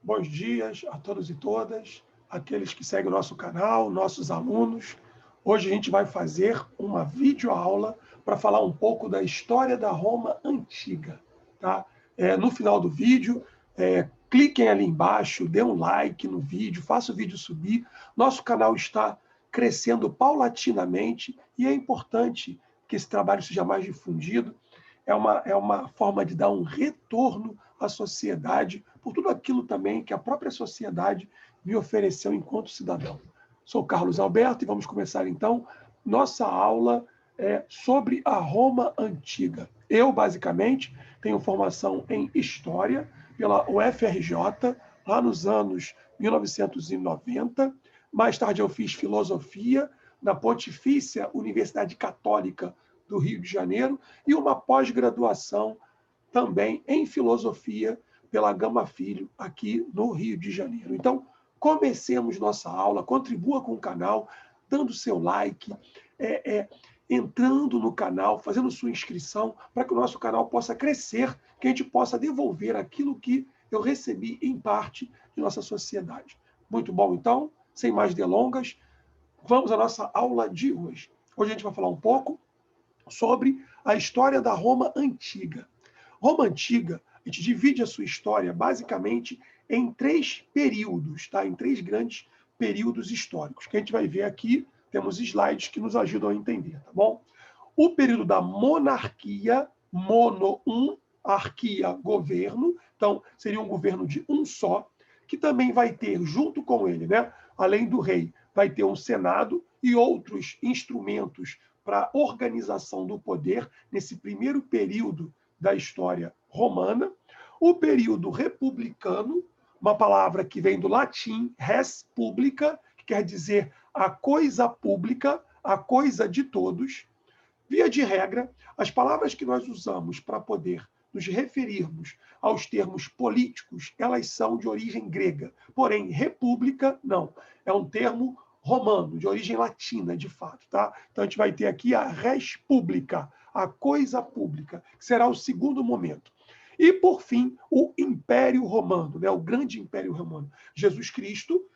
Bons dias a todos e todas, aqueles que seguem o nosso canal, nossos alunos. Hoje a gente vai fazer uma videoaula para falar um pouco da história da Roma Antiga. Tá? No final do vídeo, cliquem ali embaixo, dê um like no vídeo, faça o vídeo subir. Nosso canal está crescendo paulatinamente e é importante que esse trabalho seja mais difundido. É uma forma de dar um retorno à sociedade por tudo aquilo também que a própria sociedade me ofereceu enquanto cidadão. Sou Carlos Alberto e vamos começar então nossa aula sobre a Roma Antiga. Eu, basicamente, tenho formação em História pela UFRJ, lá nos anos 1990. Mais tarde eu fiz Filosofia na Pontifícia Universidade Católica do Rio de Janeiro e uma pós-graduação também em Filosofia pela Gama Filho, aqui no Rio de Janeiro. Então, comecemos nossa aula, contribua com o canal, dando seu like, entrando no canal, fazendo sua inscrição, para que o nosso canal possa crescer, que a gente possa devolver aquilo que eu recebi em parte de nossa sociedade. Muito bom, então, sem mais delongas, vamos à nossa aula de hoje. Hoje a gente vai falar um pouco sobre a história da Roma Antiga. Roma Antiga, a gente divide a sua história basicamente em três períodos, tá? Em três grandes períodos históricos, que a gente vai ver aqui, temos slides que nos ajudam a entender, tá bom? O período da monarquia, arquia, governo, então seria um governo de um só, que também vai ter, junto com ele, né, além do rei, vai ter um senado e outros instrumentos para organização do poder nesse primeiro período da história romana. O período republicano, uma palavra que vem do latim res publica, que quer dizer a coisa pública, a coisa de todos. Via de regra, as palavras que nós usamos para poder nos referirmos aos termos políticos, elas são de origem grega. Porém, república, não. É um termo romano, de origem latina, de fato. Tá? Então, a gente vai ter aqui a res publica, a coisa pública, que será o segundo momento. E, por fim, o Império Romano, né? O grande Império Romano. Jesus Cristo,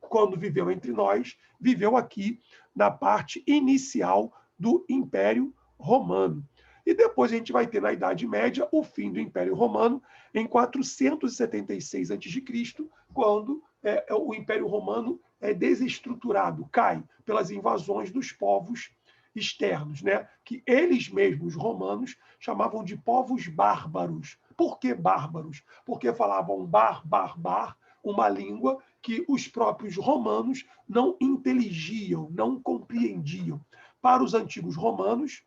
quando viveu entre nós, viveu aqui na parte inicial do Império Romano. E depois a gente vai ter, na Idade Média, o fim do Império Romano, em 476 a.C., quando o Império Romano é desestruturado, cai pelas invasões dos povos externos, né? Que eles mesmos, romanos, chamavam de povos bárbaros. Por que bárbaros? Porque falavam bar, uma língua que os próprios romanos não inteligiam, não compreendiam. Para os antigos romanos,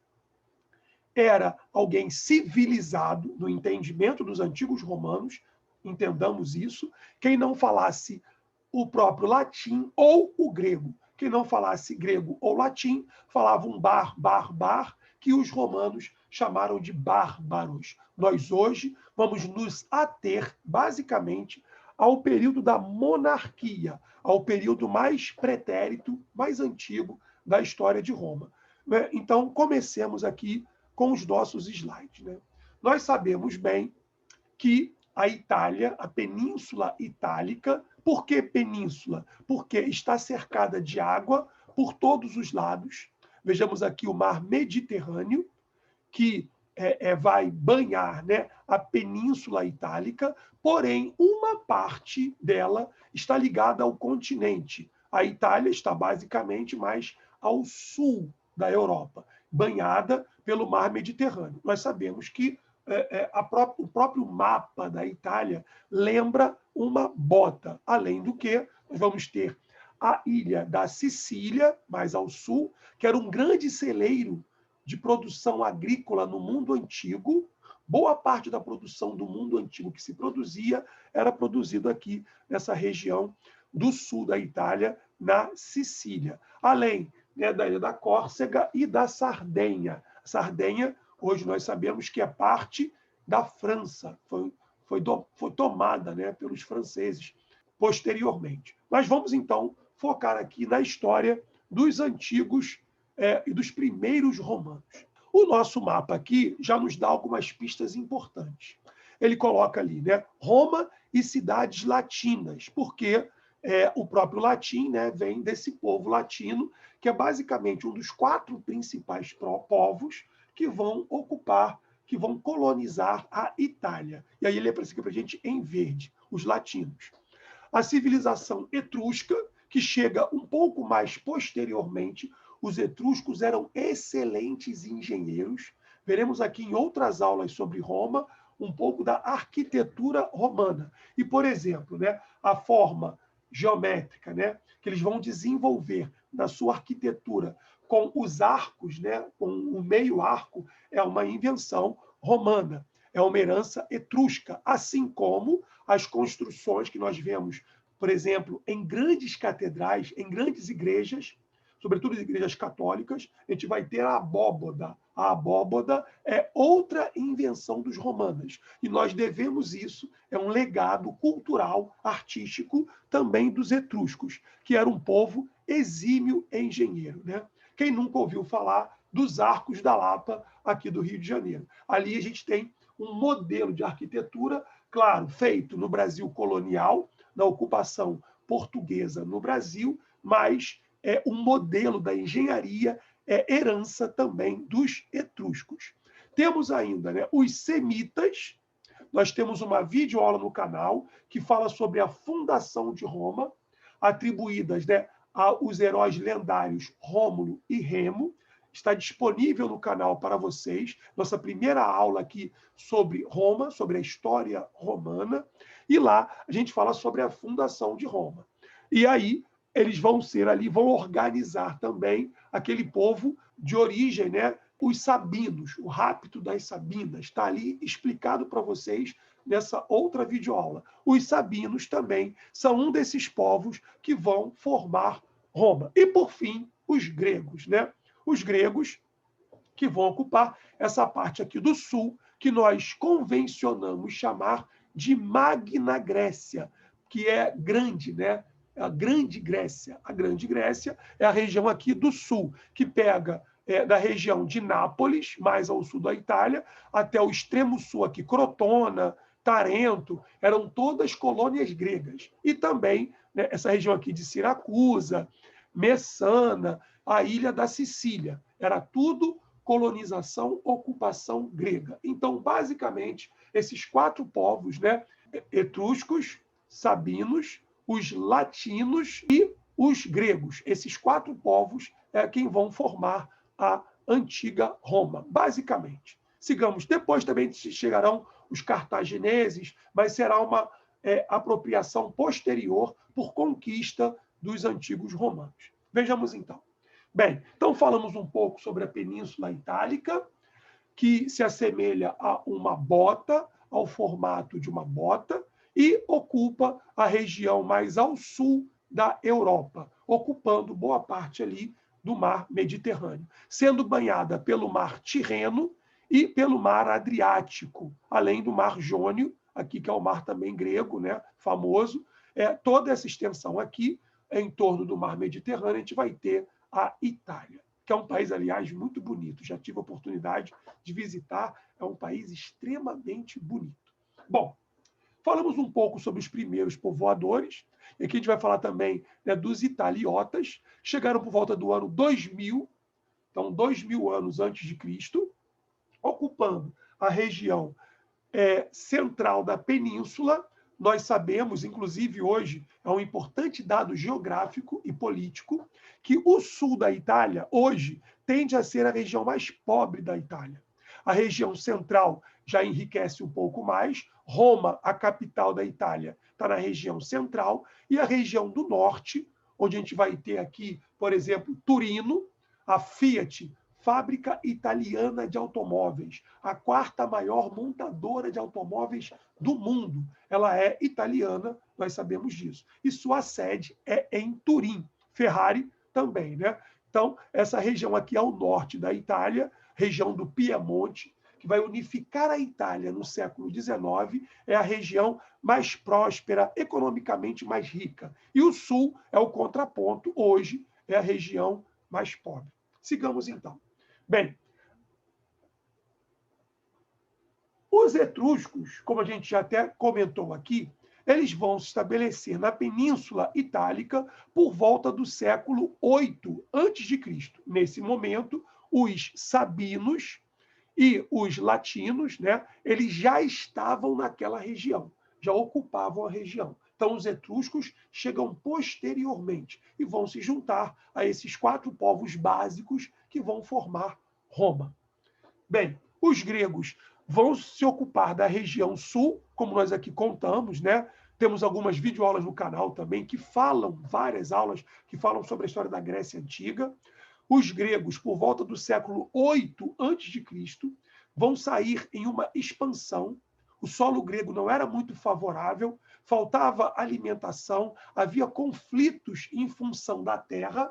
era alguém civilizado, no entendimento dos antigos romanos, entendamos isso, quem não falasse o próprio latim ou o grego. Quem não falasse grego ou latim, falava um bar, que os romanos chamaram de bárbaros. Nós hoje vamos nos ater, basicamente, ao período da monarquia, ao período mais pretérito, mais antigo da história de Roma. Então, comecemos aqui com os nossos slides. Né? Nós sabemos bem que a Itália, a Península Itálica, por que península? Porque está cercada de água por todos os lados. Vejamos aqui o mar Mediterrâneo, que vai banhar, né, a Península Itálica, porém, uma parte dela está ligada ao continente. A Itália está basicamente mais ao sul da Europa, banhada pelo mar Mediterrâneo. Nós sabemos que o próprio mapa da Itália lembra uma bota. Além do que, nós vamos ter a ilha da Sicília, mais ao sul, que era um grande celeiro de produção agrícola no mundo antigo. Boa parte da produção do mundo antigo que se produzia era produzido aqui nessa região do sul da Itália, na Sicília. Além, né, da ilha da Córcega e da Sardenha. Sardenha, hoje nós sabemos que é parte da França, foi tomada, né, pelos franceses posteriormente. Mas vamos, então, focar aqui na história dos antigos e dos primeiros romanos. O nosso mapa aqui já nos dá algumas pistas importantes. Ele coloca ali, né, Roma e cidades latinas, porque o próprio latim, né, vem desse povo latino, que é basicamente um dos 4 principais povos que vão ocupar, que vão colonizar a Itália. E aí ele aparece aqui para a gente em verde, os latinos. A civilização etrusca, que chega um pouco mais posteriormente. Os etruscos eram excelentes engenheiros. Veremos aqui em outras aulas sobre Roma um pouco da arquitetura romana. E, por exemplo, né, a forma geométrica, né, que eles vão desenvolver na sua arquitetura com os arcos, né, com o meio arco, é uma invenção romana, é uma herança etrusca, assim como as construções que nós vemos, por exemplo, em grandes catedrais, em grandes igrejas, sobretudo igrejas católicas, a gente vai ter a abóboda. A abóboda é outra invenção dos romanos. E nós devemos isso, é um legado cultural, artístico, também dos etruscos, que era um povo exímio engenheiro. Né? Quem nunca ouviu falar dos Arcos da Lapa, aqui do Rio de Janeiro? Ali a gente tem um modelo de arquitetura, claro, feito no Brasil colonial, na ocupação portuguesa no Brasil, mas é um modelo da engenharia, é herança também dos etruscos. Temos ainda, né, os semitas. Nós temos uma videoaula no canal que fala sobre a fundação de Roma, atribuídas, né, aos heróis lendários Rômulo e Remo. Está disponível no canal para vocês. Nossa primeira aula aqui sobre Roma, sobre a história romana. E lá a gente fala sobre a fundação de Roma. E aí eles vão ser ali, vão organizar também aquele povo de origem, né? Os sabinos, o rapto das sabinas, está ali explicado para vocês nessa outra videoaula. Os sabinos também são um desses povos que vão formar Roma. E, por fim, os gregos, né? Os gregos que vão ocupar essa parte aqui do sul, que nós convencionamos chamar de Magna Grécia, que é grande, né? A Grande Grécia. A Grande Grécia é a região aqui do sul, que pega da região de Nápoles, mais ao sul da Itália, até o extremo sul aqui, Crotona, Tarento, eram todas colônias gregas. E também, né, essa região aqui de Siracusa, Messana, a ilha da Sicília. Era tudo colonização, ocupação grega. Então, basicamente, esses 4 povos, né, etruscos, sabinos, os latinos e os gregos, esses 4 povos é quem vão formar a antiga Roma, basicamente. Sigamos, depois também chegarão os cartagineses, mas será uma apropriação posterior por conquista dos antigos romanos. Vejamos então. Bem, então falamos um pouco sobre a Península Itálica, que se assemelha a uma bota, ao formato de uma bota, e ocupa a região mais ao sul da Europa, ocupando boa parte ali do mar Mediterrâneo, sendo banhada pelo mar Tirreno e pelo mar Adriático, além do mar Jônio, aqui que é o mar também grego, né, famoso. Toda essa extensão aqui, em torno do mar Mediterrâneo, a gente vai ter a Itália, que é um país, aliás, muito bonito. Já tive a oportunidade de visitar, é um país extremamente bonito. Bom, falamos um pouco sobre os primeiros povoadores, e aqui a gente vai falar também, né, dos italiotas, chegaram por volta do ano 2000, então 2000 anos antes de Cristo, ocupando a região central da península. Nós sabemos, inclusive hoje, é um importante dado geográfico e político, que o sul da Itália, hoje, tende a ser a região mais pobre da Itália. A região central já enriquece um pouco mais. Roma, a capital da Itália, está na região central, e a região do norte, onde a gente vai ter aqui, por exemplo, Turino, a Fiat, fábrica italiana de automóveis, a 4ª maior montadora de automóveis do mundo. Ela é italiana, nós sabemos disso. E sua sede é em Turim. Ferrari também, né? Então, essa região aqui ao norte da Itália, região do Piemonte, que vai unificar a Itália no século XIX, é a região mais próspera, economicamente mais rica. E o sul é o contraponto, hoje é a região mais pobre. Sigamos então. Bem, os etruscos, como a gente já até comentou aqui, eles vão se estabelecer na Península Itálica por volta do século VIII a.C. Nesse momento, os sabinos e os latinos, né, eles já estavam naquela região, já ocupavam a região. Então, os etruscos chegam posteriormente e vão se juntar a esses 4 povos básicos que vão formar Roma. Bem, os gregos vão se ocupar da região sul, como nós aqui contamos, né? Temos algumas videoaulas no canal também que falam, várias aulas que falam sobre a história da Grécia Antiga. Os gregos, por volta do século VIII a.C., vão sair em uma expansão. O solo grego não era muito favorável, faltava alimentação, havia conflitos em função da terra,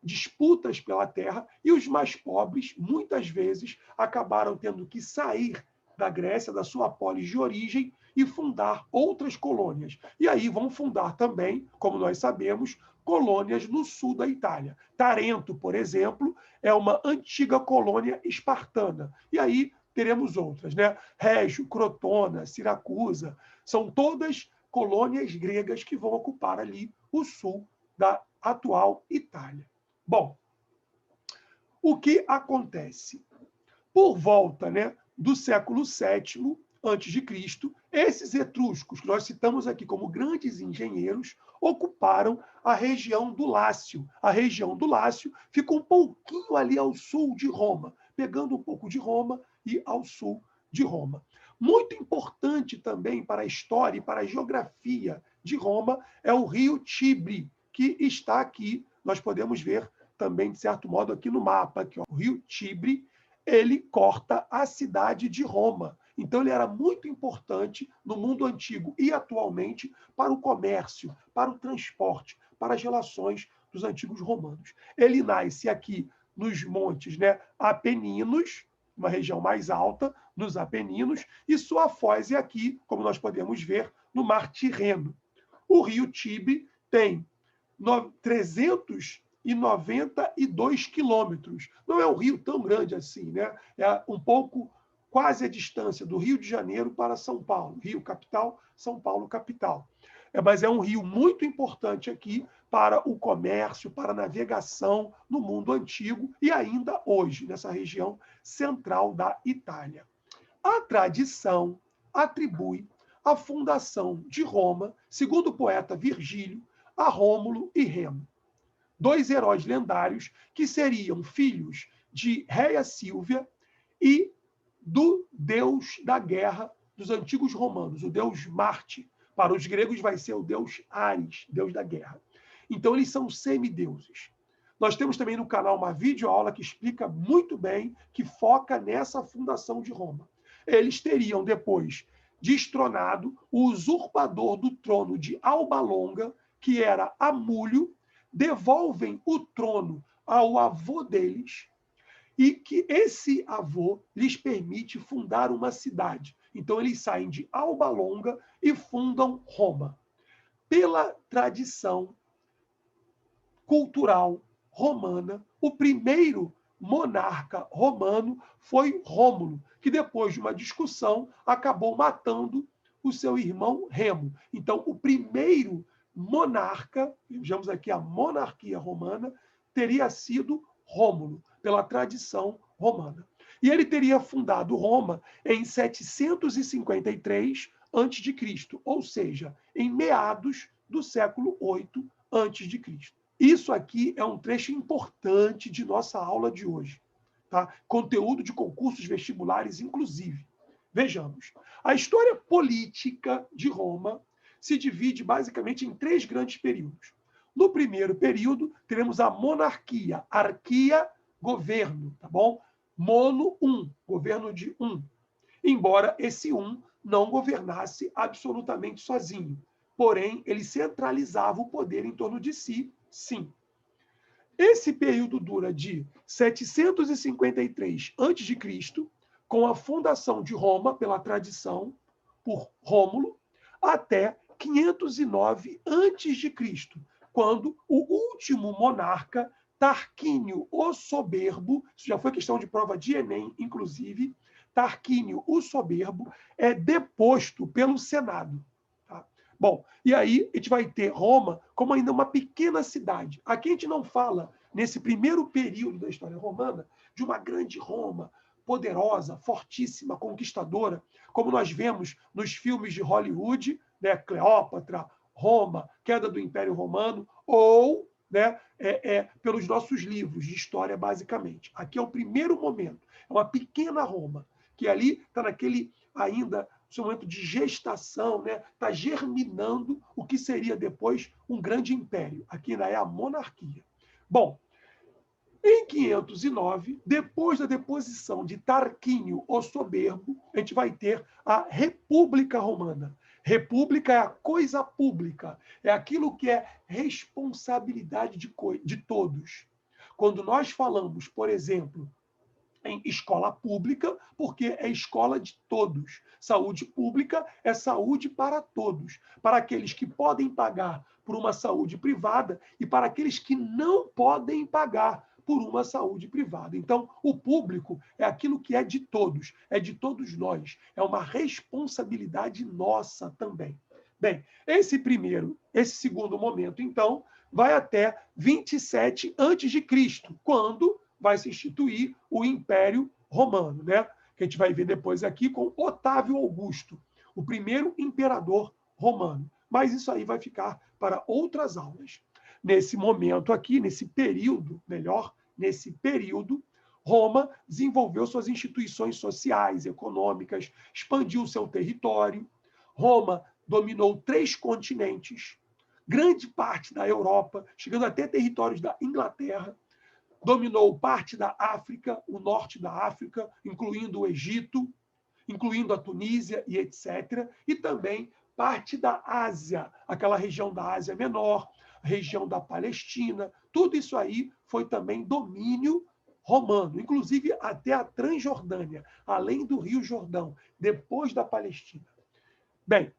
disputas pela terra, e os mais pobres, muitas vezes, acabaram tendo que sair da Grécia, da sua polis de origem, e fundar outras colônias. E aí vão fundar também, como nós sabemos, colônias no sul da Itália. Tarento, por exemplo, é uma antiga colônia espartana. E aí teremos outras, né? Régio, Crotona, Siracusa, são todas colônias gregas que vão ocupar ali o sul da atual Itália. Bom, o que acontece? Por volta, né, do século VII a.C., esses etruscos, que nós citamos aqui como grandes engenheiros, ocuparam a região do Lácio. A região do Lácio fica um pouquinho ali ao sul de Roma, pegando um pouco de Roma e ao sul de Roma. Muito importante também para a história e para a geografia de Roma é o rio Tibre, que está aqui, nós podemos ver também, de certo modo, aqui no mapa. Aqui, ó, o rio Tibre, ele corta a cidade de Roma. Então, ele era muito importante no mundo antigo e atualmente para o comércio, para o transporte, para as relações dos antigos romanos. Ele nasce aqui nos montes, né, Apeninos, uma região mais alta, nos Apeninos, e sua foz é aqui, como nós podemos ver, no Mar Tirreno. O rio Tibre tem 392 quilômetros. Não é um rio tão grande assim, né? É um pouco, quase a distância do Rio de Janeiro para São Paulo. Rio capital, São Paulo capital. Mas é um rio muito importante aqui para o comércio, para a navegação no mundo antigo e ainda hoje, nessa região central da Itália. A tradição atribui a fundação de Roma, segundo o poeta Virgílio, a Rômulo e Remo, 2 heróis lendários que seriam filhos de Réia Sílvia e do deus da guerra dos antigos romanos, o deus Marte. Para os gregos vai ser o deus Ares, deus da guerra. Então eles são semideuses. Nós temos também no canal uma videoaula que explica muito bem, que foca nessa fundação de Roma. Eles teriam depois destronado o usurpador do trono de Alba Longa, que era Amúlio, devolvem o trono ao avô deles e que esse avô lhes permite fundar uma cidade. Então, eles saem de Alba Longa e fundam Roma. Pela tradição cultural romana, o primeiro monarca romano foi Rômulo, que depois de uma discussão acabou matando o seu irmão Remo. Então, o primeiro monarca, vejamos aqui a monarquia romana, teria sido Rômulo, pela tradição romana. E ele teria fundado Roma em 753 a.C., ou seja, em meados do século VIII a.C. Isso aqui é um trecho importante de nossa aula de hoje. Tá? Conteúdo de concursos vestibulares, inclusive. Vejamos. A história política de Roma se divide basicamente em 3 grandes períodos. No primeiro período, teremos a monarquia, arquia, governo, tá bom? Mono, governo de um. Embora esse não governasse absolutamente sozinho. Porém, ele centralizava o poder em torno de si, sim. Esse período dura de 753 a.C., com a fundação de Roma, pela tradição, por Rômulo, até 509 a.C., quando o último monarca, Tarquínio o Soberbo, isso já foi questão de prova de Enem, inclusive, Tarquínio o Soberbo é deposto pelo Senado. Tá? Bom, e aí a gente vai ter Roma como ainda uma pequena cidade. Aqui a gente não fala, nesse primeiro período da história romana, de uma grande Roma, poderosa, fortíssima, conquistadora, como nós vemos nos filmes de Hollywood, né, Cleópatra, Roma, queda do Império Romano, ou né, pelos nossos livros de história, basicamente. Aqui é o primeiro momento, é uma pequena Roma, que ali está naquele ainda seu momento de gestação, né? Está germinando o que seria depois um grande império. Aqui ainda é a monarquia. Bom, em 509, depois da deposição de Tarquínio o Soberbo, a gente vai ter a República Romana. República é a coisa pública, é aquilo que é responsabilidade de todos. Quando nós falamos, por exemplo, em escola pública, porque é escola de todos. Saúde pública é saúde para todos, para aqueles que podem pagar por uma saúde privada e para aqueles que não podem pagar por uma saúde privada. Então, o público é aquilo que é de todos, é de todos nós, é uma responsabilidade nossa também. Bem, esse segundo momento, então, vai até 27 a.C., quando vai se instituir o Império Romano, né? Que a gente vai ver depois aqui com Otávio Augusto, o primeiro imperador romano. Mas isso aí vai ficar para outras aulas. Nesse momento aqui, nesse período, Roma desenvolveu suas instituições sociais, econômicas, expandiu seu território. Roma dominou 3 continentes, grande parte da Europa, chegando até territórios da Inglaterra. Dominou parte da África, o norte da África, incluindo o Egito, incluindo a Tunísia e etc. E também parte da Ásia, aquela região da Ásia Menor, região da Palestina. Tudo isso aí foi também domínio romano, inclusive até a Transjordânia, além do Rio Jordão, depois da Palestina. Bem,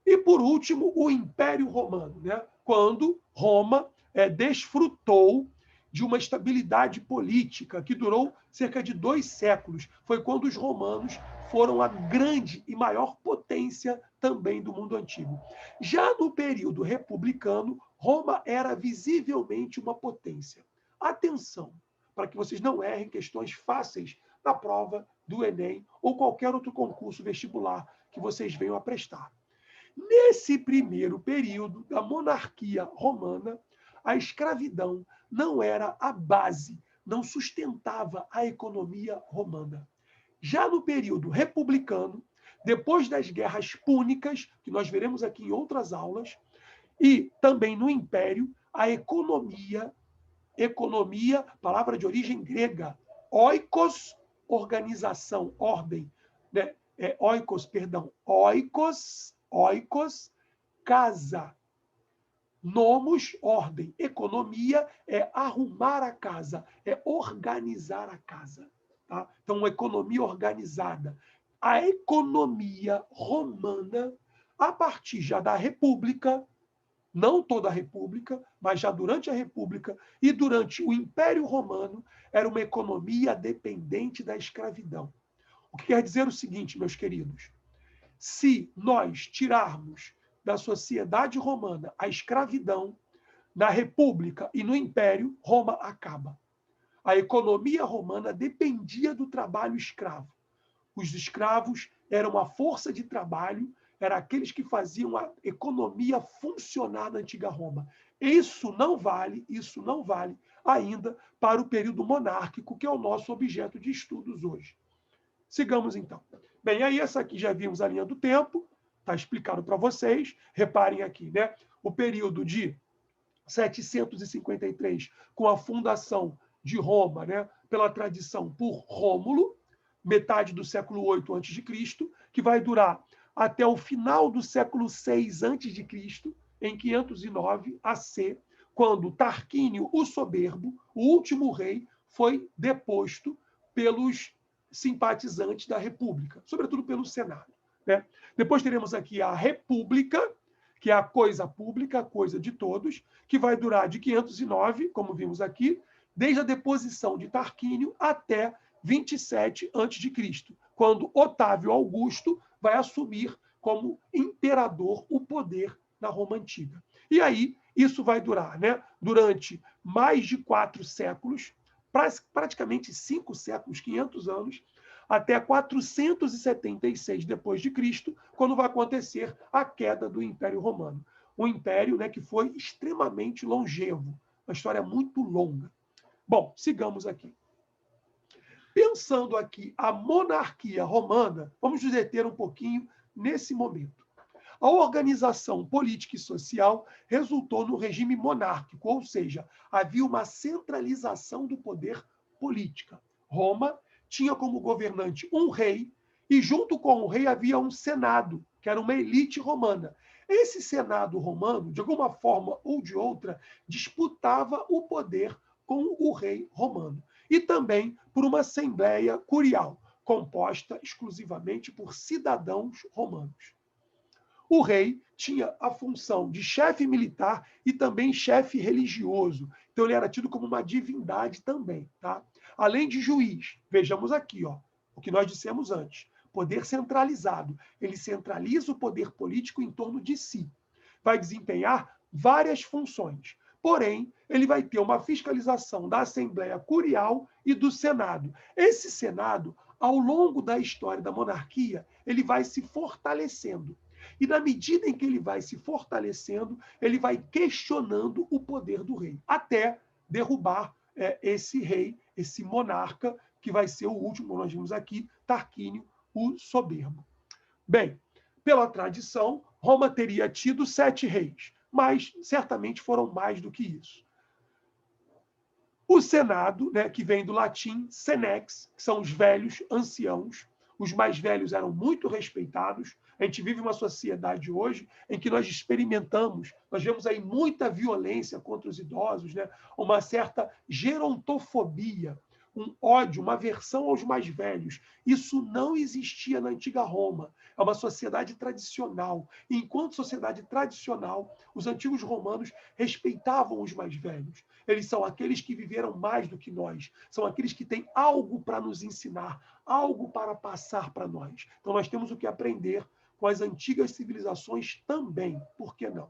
e por último, o Império Romano, né? Quando Roma desfrutou de uma estabilidade política que durou cerca de 2 séculos. Foi quando os romanos foram a grande e maior potência também do mundo antigo. Já no período republicano, Roma era visivelmente uma potência. Atenção, para que vocês não errem questões fáceis na prova do Enem ou qualquer outro concurso vestibular que vocês venham a prestar. Nesse primeiro período da monarquia romana, a escravidão não era a base, não sustentava a economia romana. Já no período republicano, depois das guerras púnicas, que nós veremos aqui em outras aulas, e também no Império, a economia, palavra de origem grega, oikos, organização, ordem, né? Oikos, casa. Nomos, ordem. Economia é arrumar a casa, é organizar a casa. Tá? Então, uma economia organizada. A economia romana, a partir já da República, não toda a República, mas já durante a República e durante o Império Romano, era uma economia dependente da escravidão. O que quer dizer o seguinte, meus queridos: se nós tirarmos da sociedade romana a escravidão, na República e no Império, Roma acaba. A economia romana dependia do trabalho escravo. Os escravos eram a força de trabalho, eram aqueles que faziam a economia funcionar na antiga Roma. Isso não vale ainda para o período monárquico, que é o nosso objeto de estudos hoje. Sigamos então. Bem, aí essa aqui já vimos a linha do tempo, está explicado para vocês. Reparem aqui, né? O período de 753, com a fundação de Roma, né? Pela tradição por Rômulo, metade do século 8 a.C., que vai durar até o final do século 6 a.C., em 509 AC, quando Tarquínio o Soberbo, o último rei, foi deposto pelos simpatizantes da República, sobretudo pelo Senado. Né? Depois teremos aqui a República, que é a coisa pública, a coisa de todos, que vai durar de 509, como vimos aqui, desde a deposição de Tarquínio até 27 a.C., quando Otávio Augusto vai assumir como imperador o poder na Roma Antiga. E aí, isso vai durar, né, durante mais de 4 séculos, praticamente 5 séculos, 500 anos, até 476 depois de Cristo, quando vai acontecer a queda do Império Romano. Um império, né, que foi extremamente longevo, uma história muito longa. Bom, sigamos aqui. Pensando aqui a monarquia romana, vamos nos deter um pouquinho nesse momento. A organização política e social resultou no regime monárquico, ou seja, havia uma centralização do poder político. Roma tinha como governante um rei e junto com o rei havia um senado, que era uma elite romana. Esse senado romano, de alguma forma ou de outra, disputava o poder com o rei romano. E também por uma assembleia curial, composta exclusivamente por cidadãos romanos. O rei tinha a função de chefe militar e também chefe religioso. Então, ele era tido como uma divindade também. Tá? Além de juiz, vejamos aqui o que nós dissemos antes. Poder centralizado. Ele centraliza o poder político em torno de si. Vai desempenhar várias funções. Porém, ele vai ter uma fiscalização da Assembleia Curial e do Senado. Esse Senado, ao longo da história da monarquia, ele vai se fortalecendo. E na medida em que ele vai se fortalecendo, ele vai questionando o poder do rei, até derrubar esse rei, esse monarca, que vai ser o último, nós vimos aqui, Tarquínio, o Soberbo. Bem, pela tradição, Roma teria tido 7 reis, mas certamente foram mais do que isso. O Senado, né, que vem do latim senex, que são os velhos, anciãos, os mais velhos eram muito respeitados. A gente vive uma sociedade hoje em que nós experimentamos, nós vemos aí muita violência contra os idosos, né? Uma certa gerontofobia, um ódio, uma aversão aos mais velhos. Isso não existia na antiga Roma. É uma sociedade tradicional. E enquanto sociedade tradicional, os antigos romanos respeitavam os mais velhos. Eles são aqueles que viveram mais do que nós. São aqueles que têm algo para nos ensinar, algo para passar para nós. Então nós temos o que aprender com as antigas civilizações também. Por que não?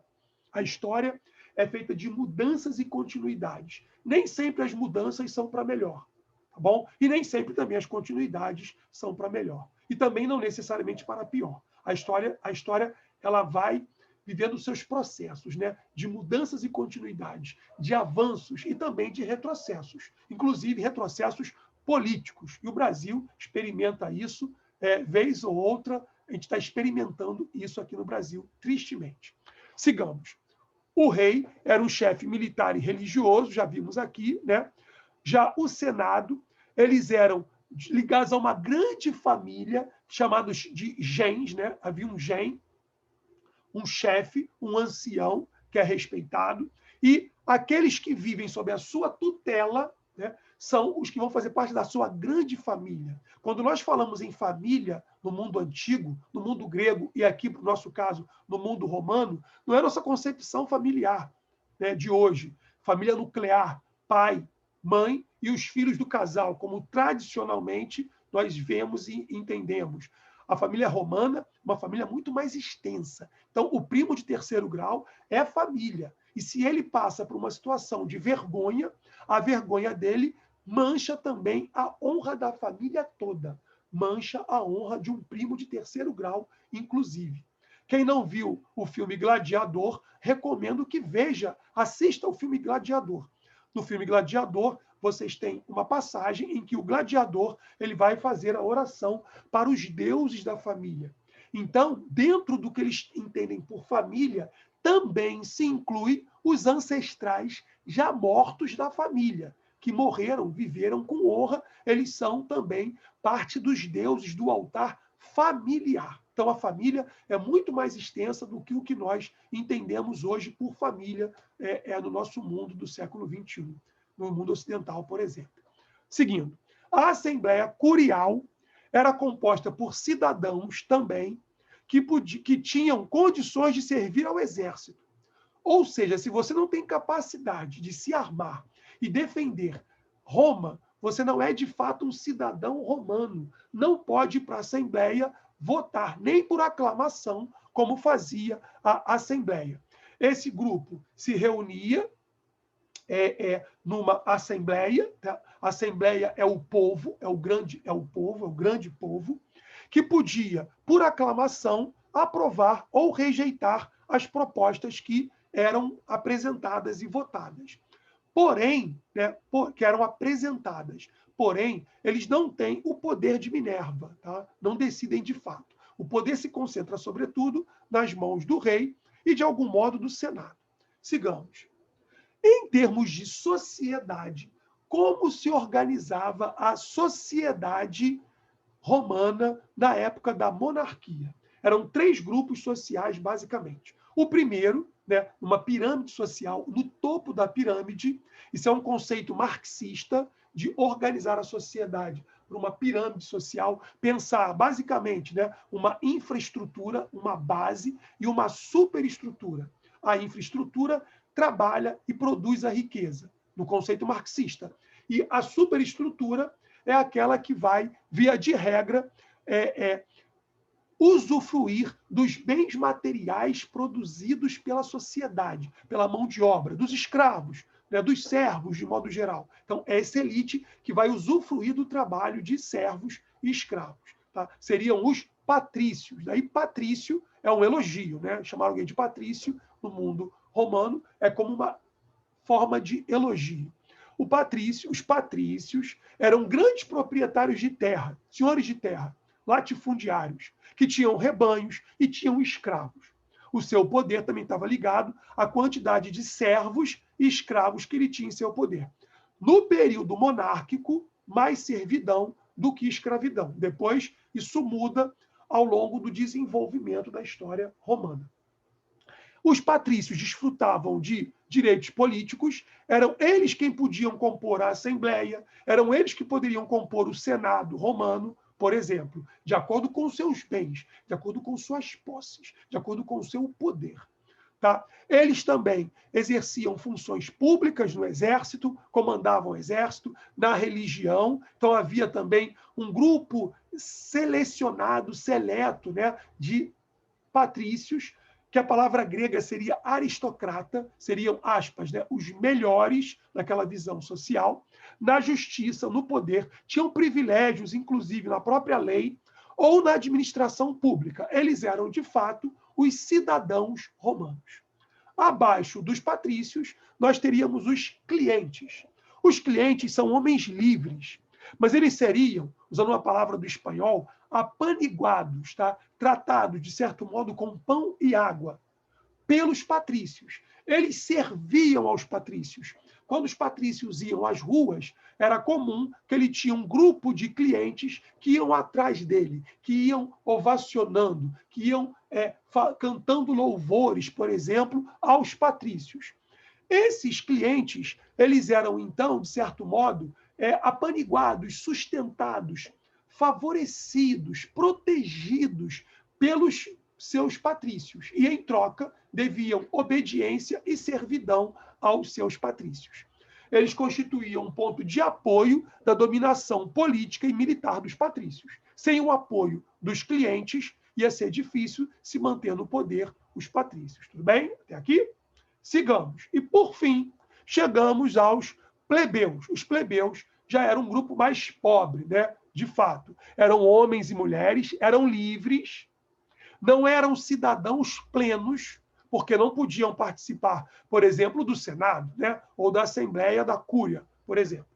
A história é feita de mudanças e continuidades. Nem sempre as mudanças são para melhor. Tá bom? E nem sempre também as continuidades são para melhor. E também não necessariamente para pior. A história ela vai vivendo seus processos, né? De mudanças e continuidades, de avanços e também de retrocessos, inclusive retrocessos políticos. E o Brasil experimenta isso vez ou outra, a gente está experimentando isso aqui no Brasil, tristemente. Sigamos. O rei era um chefe militar e religioso, já vimos aqui, né? Já o Senado, eles eram ligados a uma grande família, chamados de gens, né? Havia um gen, um chefe, um ancião, que é respeitado, e aqueles que vivem sob a sua tutela, né, são os que vão fazer parte da sua grande família. Quando nós falamos em família no mundo antigo, no mundo grego, e aqui, no nosso caso, no mundo romano, não é a nossa concepção familiar, né, de hoje. Família nuclear, pai, mãe e os filhos do casal, como tradicionalmente nós vemos e entendemos. A família romana, uma família muito mais extensa. Então, o primo de terceiro grau é família. E se ele passa por uma situação de vergonha, a vergonha dele mancha também a honra da família toda. Mancha a honra de um primo de terceiro grau, inclusive. Quem não viu o filme Gladiador, recomendo que veja, assista ao filme Gladiador. No filme Gladiador, vocês têm uma passagem em que o gladiador ele vai fazer a oração para os deuses da família. Então, dentro do que eles entendem por família, também se inclui os ancestrais já mortos da família, que morreram, viveram com honra, eles são também parte dos deuses do altar familiar. Então, a família é muito mais extensa do que o que nós entendemos hoje por família no nosso mundo do século XXI, no mundo ocidental, por exemplo. Seguindo, a Assembleia Curial era composta por cidadãos também que tinham condições de servir ao exército. Ou seja, se você não tem capacidade de se armar e defender Roma, você não é de fato um cidadão romano. Não pode ir para a Assembleia votar, nem por aclamação, como fazia a Assembleia. Esse grupo se reunia numa assembleia, tá? A assembleia é o povo, é o grande povo, que podia, por aclamação, aprovar ou rejeitar as propostas que eram apresentadas e votadas. Porém, né, que eram apresentadas. Porém, eles não têm o poder de Minerva, tá? Não decidem de fato. O poder se concentra, sobretudo, nas mãos do rei e, de algum modo, do Senado. Sigamos. Em termos de sociedade, como se organizava a sociedade romana na época da monarquia? Eram 3 grupos sociais, basicamente. O primeiro, né, uma pirâmide social, no topo da pirâmide, isso é um conceito marxista de organizar a sociedade para uma pirâmide social, pensar basicamente, né, uma infraestrutura, uma base e uma superestrutura. A infraestrutura trabalha e produz a riqueza, no conceito marxista. E a superestrutura é aquela que vai, via de regra, usufruir dos bens materiais produzidos pela sociedade, pela mão de obra, dos escravos, né, dos servos, de modo geral. Então, é essa elite que vai usufruir do trabalho de servos e escravos. Tá? Seriam os patrícios. Daí, patrício é um elogio, né? Chamar alguém de patrício no mundo romano é como uma forma de elogio. Os patrícios eram grandes proprietários de terra, senhores de terra, latifundiários, que tinham rebanhos e tinham escravos. O seu poder também estava ligado à quantidade de servos e escravos que ele tinha em seu poder. No período monárquico, mais servidão do que escravidão. Depois, isso muda ao longo do desenvolvimento da história romana. Os patrícios desfrutavam de direitos políticos, eram eles quem podiam compor a Assembleia, eram eles que poderiam compor o Senado romano, por exemplo, de acordo com seus bens, de acordo com suas posses, de acordo com o seu poder. Tá? Eles também exerciam funções públicas no exército, comandavam o exército, na religião. Então, havia também um grupo selecionado, seleto, né, de patrícios, que a palavra grega seria aristocrata, seriam, aspas, né, os melhores naquela visão social, na justiça, no poder, tinham privilégios, inclusive na própria lei, ou na administração pública. Eles eram, de fato, os cidadãos romanos. Abaixo dos patrícios, nós teríamos os clientes. Os clientes são homens livres, mas eles seriam, usando uma palavra do espanhol, apaniguados, tá? Tratados, de certo modo, com pão e água, pelos patrícios. Eles serviam aos patrícios. Quando os patrícios iam às ruas, era comum que ele tinha um grupo de clientes que iam atrás dele, que iam ovacionando, que iam cantando louvores, por exemplo, aos patrícios. Esses clientes, eles eram, então, de certo modo, apaniguados, sustentados, favorecidos, protegidos pelos seus patrícios. E, em troca, deviam obediência e servidão aos seus patrícios. Eles constituíam um ponto de apoio da dominação política e militar dos patrícios. Sem o apoio dos clientes, ia ser difícil se manter no poder os patrícios. Tudo bem? Até aqui? Sigamos. E, por fim, chegamos aos plebeus. Os plebeus já eram um grupo mais pobre, né? De fato. Eram homens e mulheres, eram livres, não eram cidadãos plenos, porque não podiam participar, por exemplo, do Senado, né? Ou da Assembleia da Cúria, por exemplo.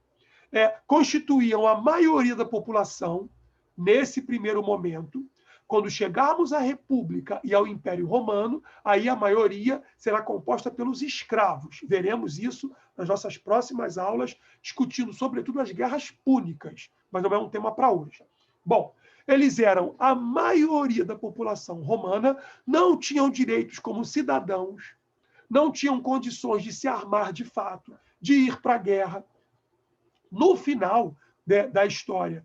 Constituíam a maioria da população nesse primeiro momento. Quando chegarmos à República e ao Império Romano, aí a maioria será composta pelos escravos. Veremos isso nas nossas próximas aulas, discutindo sobretudo as guerras púnicas, mas não é um tema para hoje. Bom, eles eram a maioria da população romana, não tinham direitos como cidadãos, não tinham condições de se armar de fato, de ir para a guerra. No final da história,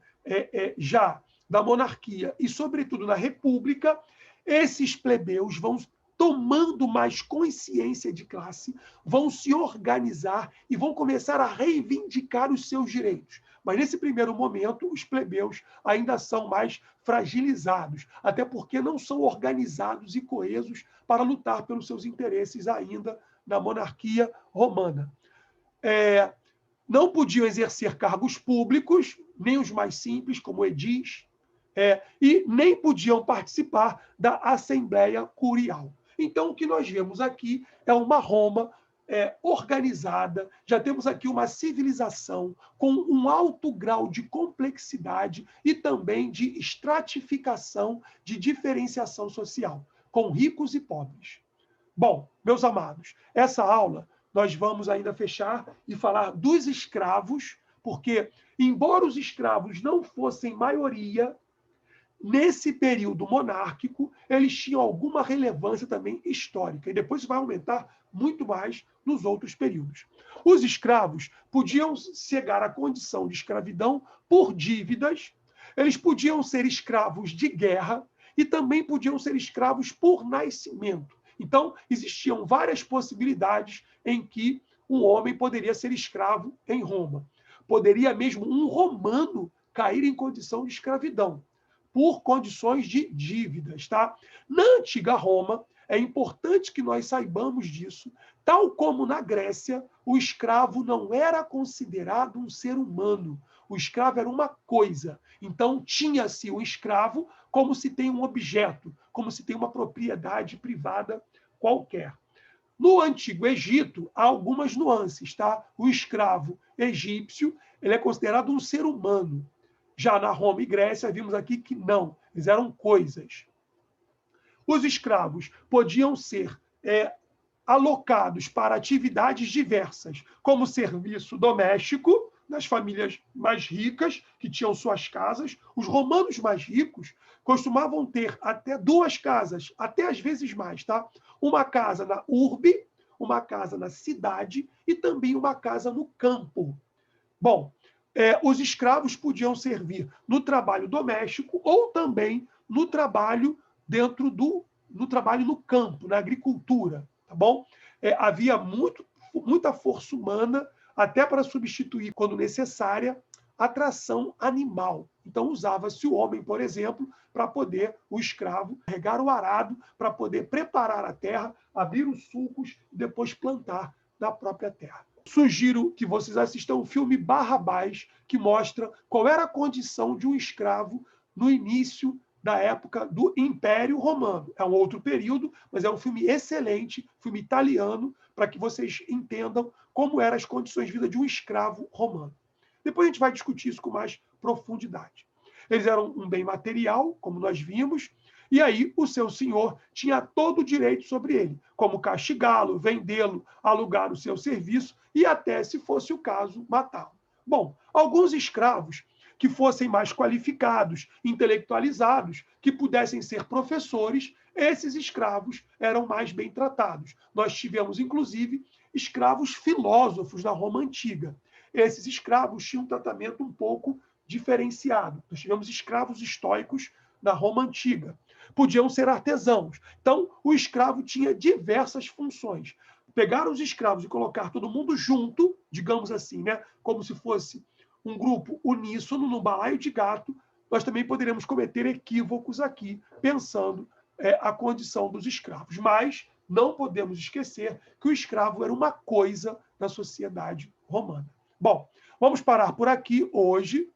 já da monarquia e, sobretudo, na república, esses plebeus vão tomando mais consciência de classe, vão se organizar e vão começar a reivindicar os seus direitos. Mas, nesse primeiro momento, os plebeus ainda são mais fragilizados, até porque não são organizados e coesos para lutar pelos seus interesses ainda na monarquia romana. Não podiam exercer cargos públicos, nem os mais simples, como edis, e nem podiam participar da Assembleia Curial. Então, o que nós vemos aqui é uma Roma organizada, já temos aqui uma civilização com um alto grau de complexidade e também de estratificação, de diferenciação social, com ricos e pobres. Bom, meus amados, essa aula nós vamos ainda fechar e falar dos escravos, porque, embora os escravos não fossem maioria, nesse período monárquico, eles tinham alguma relevância também histórica, e depois isso vai aumentar muito mais nos outros períodos. Os escravos podiam chegar à condição de escravidão por dívidas, eles podiam ser escravos de guerra e também podiam ser escravos por nascimento. Então, existiam várias possibilidades em que um homem poderia ser escravo em Roma. Poderia mesmo um romano cair em condição de escravidão, por condições de dívidas. Tá? Na antiga Roma, é importante que nós saibamos disso, tal como na Grécia, o escravo não era considerado um ser humano. O escravo era uma coisa. Então, tinha-se o escravo como se tem um objeto, como se tem uma propriedade privada qualquer. No Antigo Egito, há algumas nuances. Tá? O escravo egípcio ele é considerado um ser humano. Já na Roma e Grécia, vimos aqui que não, eles eram coisas. Os escravos podiam ser alocados para atividades diversas, como serviço doméstico, nas famílias mais ricas, que tinham suas casas. Os romanos mais ricos costumavam ter até 2 casas, até às vezes mais, tá? Uma casa na urbe, uma casa na cidade e também uma casa no campo. Bom, os escravos podiam servir no trabalho doméstico ou também no trabalho no trabalho no campo, na agricultura, tá bom? Havia muita força humana até para substituir, quando necessária, a tração animal. Então, usava-se o homem, por exemplo, para poder, o escravo, carregar o arado, para poder preparar a terra, abrir os sulcos e depois plantar na própria terra. Sugiro que vocês assistam o filme Barrabás, que mostra qual era a condição de um escravo no início da época do Império Romano. É um outro período, mas é um filme excelente, filme italiano, para que vocês entendam como eram as condições de vida de um escravo romano. Depois a gente vai discutir isso com mais profundidade. Eles eram um bem material, como nós vimos, e aí o seu senhor tinha todo o direito sobre ele, como castigá-lo, vendê-lo, alugar o seu serviço e até, se fosse o caso, matá-lo. Bom, alguns escravos que fossem mais qualificados, intelectualizados, que pudessem ser professores, esses escravos eram mais bem tratados. Nós tivemos, inclusive, escravos filósofos na Roma Antiga. Esses escravos tinham um tratamento um pouco diferenciado. Nós tivemos escravos estoicos na Roma Antiga. Podiam ser artesãos. Então, o escravo tinha diversas funções. Pegar os escravos e colocar todo mundo junto, digamos assim, né, como se fosse um grupo uníssono, num balaio de gato, nós também poderíamos cometer equívocos aqui, pensando a condição dos escravos. Mas não podemos esquecer que o escravo era uma coisa na sociedade romana. Bom, vamos parar por aqui hoje,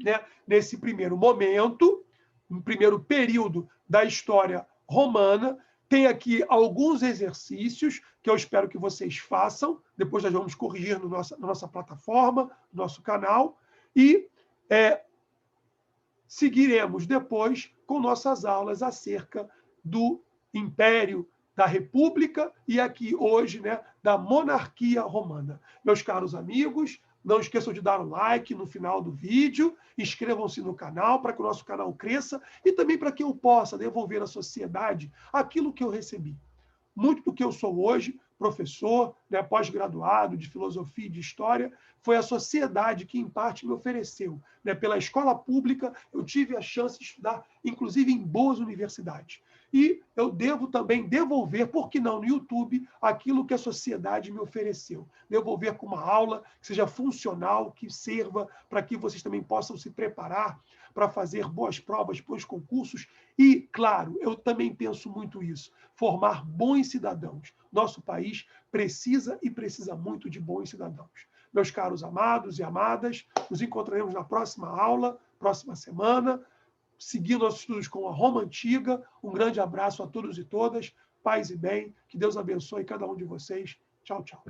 né, nesse primeiro momento, no primeiro período da história romana. Tem aqui alguns exercícios que eu espero que vocês façam, depois nós vamos corrigir na nossa plataforma, no nosso canal, e seguiremos depois com nossas aulas acerca do Império, da República e aqui hoje, né, da monarquia romana. Meus caros amigos, não esqueçam de dar um like no final do vídeo, inscrevam-se no canal para que o nosso canal cresça e também para que eu possa devolver à sociedade aquilo que eu recebi. Muito do que eu sou hoje, professor, né, pós-graduado de filosofia e de história, foi a sociedade que, em parte, me ofereceu. Né? Pela escola pública, eu tive a chance de estudar, inclusive em boas universidades. e eu devo também devolver, por que não, no YouTube, aquilo que a sociedade me ofereceu. Devolver com uma aula que seja funcional, que sirva para que vocês também possam se preparar para fazer boas provas, bons concursos. E, claro, eu também penso muito isso, formar bons cidadãos. Nosso país precisa e precisa muito de bons cidadãos. Meus caros amados e amadas, nos encontraremos na próxima aula, próxima semana, seguindo nossos estudos com a Roma Antiga. Um grande abraço a todos e todas, paz e bem, que Deus abençoe cada um de vocês. Tchau, tchau.